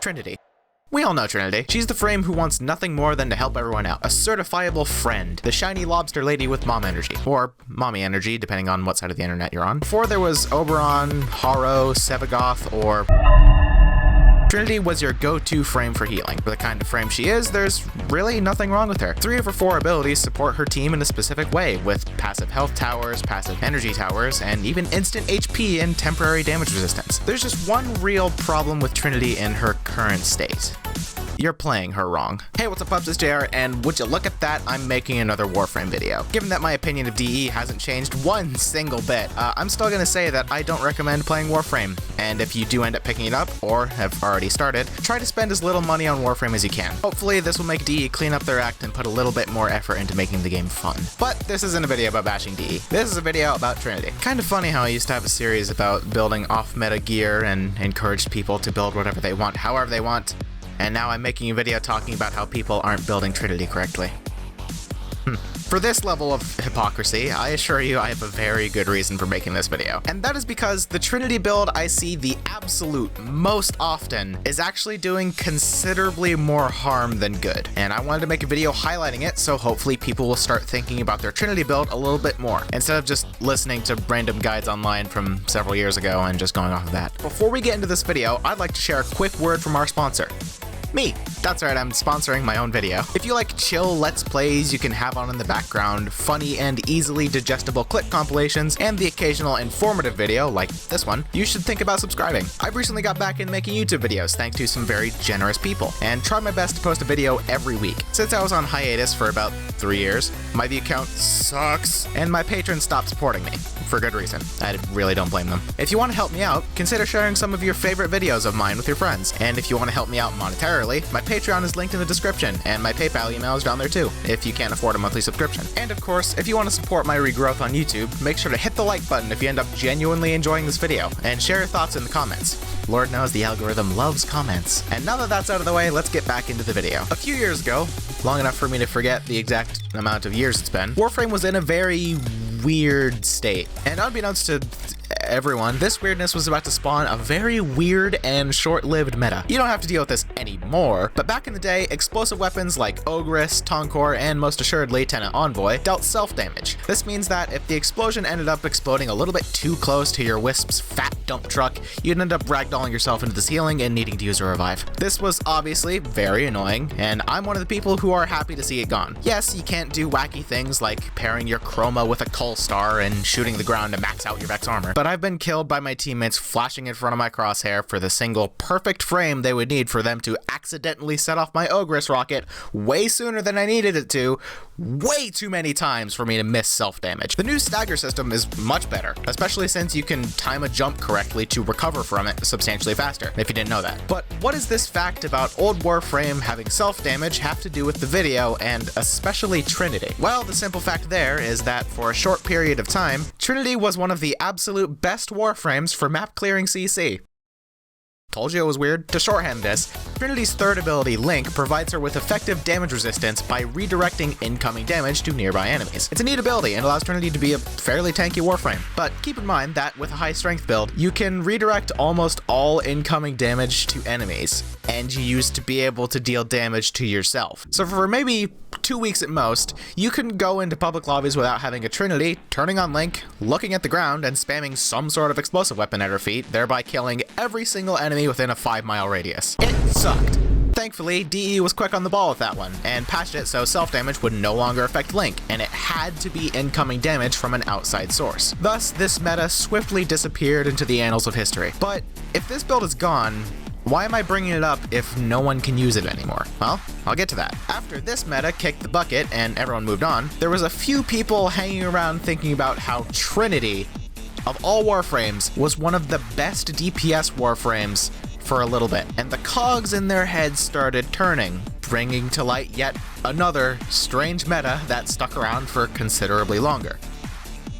Trinity. We all know Trinity. She's the frame who wants nothing more than to help everyone out. A certifiable friend. The shiny lobster lady with mom energy. Or mommy energy, depending on what side of the internet you're on. Before there was Oberon, Haro, Sevagoth, or... Trinity was your go-to frame for healing. For the kind of frame she is, there's really nothing wrong with her. 3 of her 4 abilities support her team in a specific way, with passive health towers, passive energy towers, and even instant HP and temporary damage resistance. There's just one real problem with Trinity in her current state. You're playing her wrong. Hey, what's up, pups? It's JR, and would you look at that, I'm making another Warframe video. Given that my opinion of DE hasn't changed one single bit, I'm still gonna say that I don't recommend playing Warframe, and if you do end up picking it up, or have already started, try to spend as little money on Warframe as you can. Hopefully this will make DE clean up their act and put a little bit more effort into making the game fun. But this isn't a video about bashing DE. This is a video about Trinity. Kind of funny how I used to have a series about building off-meta gear and encouraged people to build whatever they want, however they want. And now I'm making a video talking about how people aren't building Trinity correctly. For this level of hypocrisy, I assure you I have a very good reason for making this video. And that is because the Trinity build I see the absolute most often is actually doing considerably more harm than good. And I wanted to make a video highlighting it, so hopefully people will start thinking about their Trinity build a little bit more, instead of just listening to random guides online from several years ago and just going off of that. Before we get into this video, I'd like to share a quick word from our sponsor. Me. That's right, I'm sponsoring my own video. If you like chill Let's Plays you can have on in the background, funny and easily digestible clip compilations, and the occasional informative video like this one, you should think about subscribing. I've recently got back into making YouTube videos thanks to some very generous people, and try my best to post a video every week. Since I was on hiatus for about 3 years, my view count sucks, and my patrons stopped supporting me. For good reason. I really don't blame them. If you want to help me out, consider sharing some of your favorite videos of mine with your friends. And if you want to help me out monetarily, my Patreon is linked in the description, and my PayPal email is down there too, if you can't afford a monthly subscription. And of course, if you want to support my regrowth on YouTube, make sure to hit the like button if you end up genuinely enjoying this video, and share your thoughts in the comments. Lord knows the algorithm loves comments. And now that that's out of the way, let's get back into the video. A few years ago, long enough for me to forget the exact amount of years it's been, Warframe was in a very weird state. And unbeknownst to everyone, this weirdness was about to spawn a very weird and short-lived meta. You don't have to deal with this anymore, but back in the day, explosive weapons like Ogress, Tonkor, and most assuredly Tenant Envoy dealt self-damage. This means that if the explosion ended up exploding a little bit too close to your Wisp's fat dump truck, you'd end up ragdolling yourself into the ceiling and needing to use a revive. This was obviously very annoying, and I'm one of the people who are happy to see it gone. Yes, you can't do wacky things like pairing your Chroma with a Cull Star and shooting the ground to max out your Vex armor, but I've been killed by my teammates flashing in front of my crosshair for the single perfect frame they would need for them to accidentally set off my Ogress rocket way sooner than I needed it to, way too many times for me to miss self-damage. The new stagger system is much better, especially since you can time a jump correctly to recover from it substantially faster, if you didn't know that. But what does this fact about old Warframe having self-damage have to do with the video, and especially Trinity? Well, the simple fact there is that for a short period of time, Trinity was one of the absolute best Warframes for map clearing CC. Told you it was weird. To shorthand this, Trinity's third ability, Link, provides her with effective damage resistance by redirecting incoming damage to nearby enemies. It's a neat ability and allows Trinity to be a fairly tanky Warframe, but keep in mind that with a high strength build, you can redirect almost all incoming damage to enemies, and you used to be able to deal damage to yourself. So for maybe 2 weeks at most, you can go into public lobbies without having a Trinity, turning on Link, looking at the ground, and spamming some sort of explosive weapon at her feet, thereby killing every single enemy within a 5-mile radius. It sucked. Thankfully, DE was quick on the ball with that one, and patched it so self-damage would no longer affect Link, and it had to be incoming damage from an outside source. Thus, this meta swiftly disappeared into the annals of history. But if this build is gone, why am I bringing it up if no one can use it anymore? Well, I'll get to that. After this meta kicked the bucket and everyone moved on, there was a few people hanging around thinking about how Trinity, of all Warframes, was one of the best DPS Warframes for a little bit, and the cogs in their heads started turning, bringing to light yet another strange meta that stuck around for considerably longer.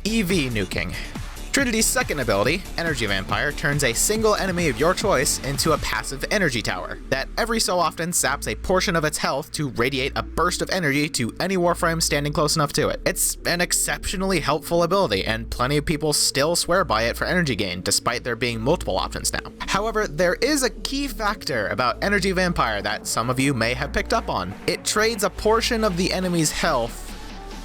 EV nuking. Trinity's second ability, Energy Vampire, turns a single enemy of your choice into a passive energy tower that every so often saps a portion of its health to radiate a burst of energy to any warframe standing close enough to it. It's an exceptionally helpful ability, and plenty of people still swear by it for energy gain, despite there being multiple options now. However, there is a key factor about Energy Vampire that some of you may have picked up on. It trades a portion of the enemy's health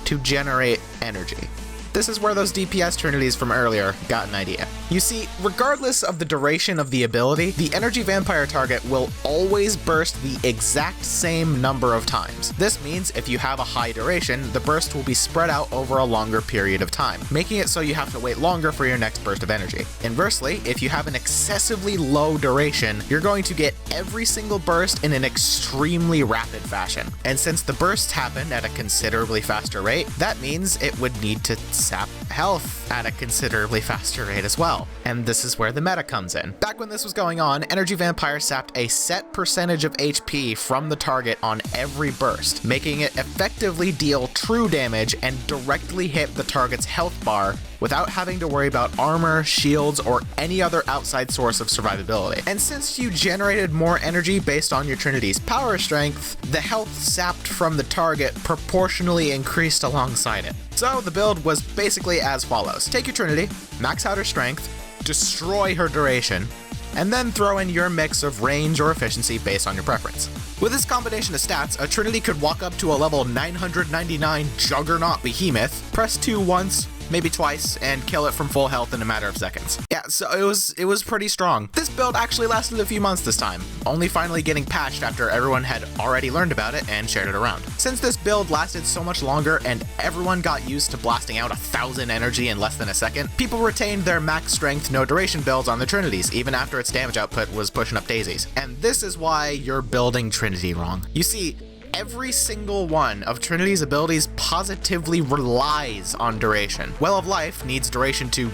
to generate energy. This is where those DPS Trinities from earlier got an idea. You see, regardless of the duration of the ability, the Energy Vampire target will always burst the exact same number of times. This means if you have a high duration, the burst will be spread out over a longer period of time, making it so you have to wait longer for your next burst of energy. Inversely, if you have an excessively low duration, you're going to get every single burst in an extremely rapid fashion. And since the bursts happen at a considerably faster rate, that means it would need to sap health at a considerably faster rate as well. And this is where the meta comes in. Back when this was going on, Energy Vampire sapped a set percentage of HP from the target on every burst, making it effectively deal true damage and directly hit the target's health bar without having to worry about armor, shields, or any other outside source of survivability. And since you generated more energy based on your Trinity's power strength, the health sapped from the target proportionally increased alongside it. So the build was basically as follows. Take your Trinity, max out her strength, destroy her duration, and then throw in your mix of range or efficiency based on your preference. With this combination of stats, a Trinity could walk up to a level 999 Juggernaut Behemoth, press 2 once, maybe twice, and kill it from full health in a matter of seconds. Yeah, so it was pretty strong. This build actually lasted a few months this time, only finally getting patched after everyone had already learned about it and shared it around. Since this build lasted so much longer and everyone got used to blasting out 1,000 energy in less than a second, people retained their max strength no duration builds on the Trinities, even after its damage output was pushing up daisies. And this is why you're building Trinity wrong. You see, every single one of Trinity's abilities positively relies on duration. Well of Life needs duration to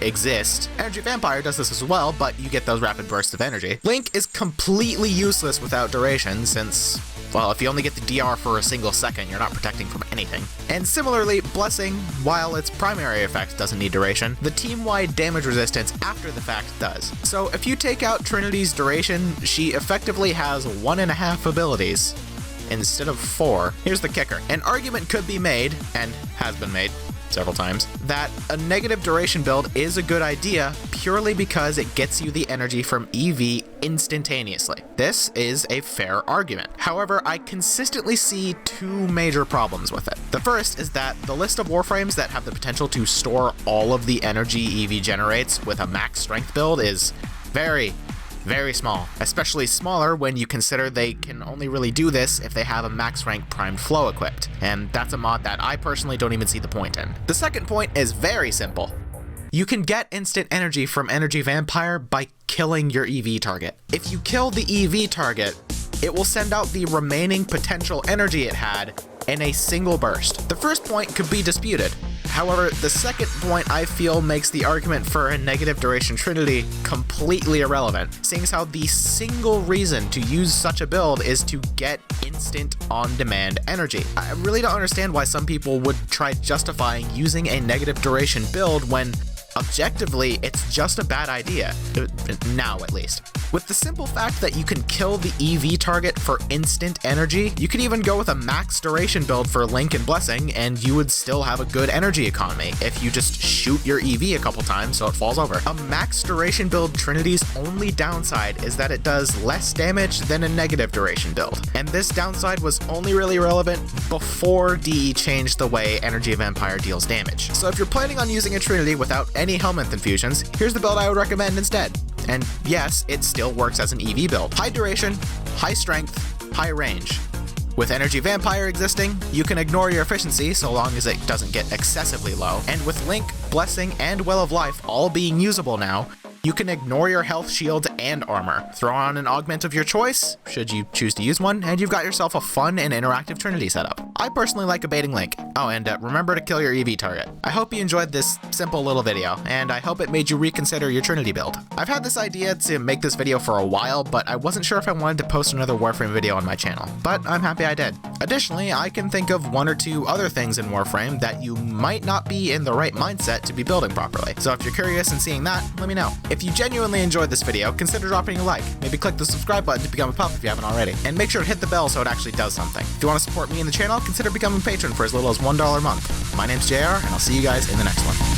exist. Energy Vampire does this as well, but you get those rapid bursts of energy. Link is completely useless without duration since, well, if you only get the DR for a single second, you're not protecting from anything. And similarly, Blessing, while its primary effect doesn't need duration, the team-wide damage resistance after the fact does. So if you take out Trinity's duration, she effectively has 1.5 abilities instead of 4. Here's the kicker. An argument could be made, and has been made several times, that a negative duration build is a good idea purely because it gets you the energy from EV instantaneously. This is a fair argument. However, I consistently see two major problems with it. The first is that the list of warframes that have the potential to store all of the energy EV generates with a max strength build is very small, especially smaller when you consider they can only really do this if they have a max rank primed flow equipped, and that's a mod that I personally don't even see the point in. The second point is very simple. You can get instant energy from Energy Vampire by killing your EV target. If you kill the EV target, it will send out the remaining potential energy it had in a single burst. The first point could be disputed. However, the second point I feel makes the argument for a negative duration Trinity completely irrelevant, seeing as how the single reason to use such a build is to get instant on-demand energy. I really don't understand why some people would try justifying using a negative duration build when objectively, it's just a bad idea. Now, at least. With the simple fact that you can kill the EV target for instant energy, you could even go with a max duration build for Link and Blessing, and you would still have a good energy economy if you just shoot your EV a couple times so it falls over. A max duration build Trinity's only downside is that it does less damage than a negative duration build. And this downside was only really relevant before DE changed the way Energy Vampire deals damage. So if you're planning on using a Trinity without any Helminth infusions, here's the build I would recommend instead. And yes, it still works as an EV build. High duration, high strength, high range. With Energy Vampire existing, you can ignore your efficiency so long as it doesn't get excessively low. And with Link, Blessing, and Well of Life all being usable now, you can ignore your health, shield, and armor. Throw on an augment of your choice, should you choose to use one, and you've got yourself a fun and interactive Trinity setup. I personally like abating Link. Oh, and remember to kill your EV target. I hope you enjoyed this simple little video, and I hope it made you reconsider your Trinity build. I've had this idea to make this video for a while, but I wasn't sure if I wanted to post another Warframe video on my channel, but I'm happy I did. Additionally, I can think of 1 or 2 other things in Warframe that you might not be in the right mindset to be building properly. So if you're curious and seeing that, let me know. If you genuinely enjoyed this video, consider dropping a like. Maybe click the subscribe button to become a pup if you haven't already. And make sure to hit the bell so it actually does something. If you want to support me and the channel, consider becoming a patron for as little as $1 a month. My name's JR, and I'll see you guys in the next one.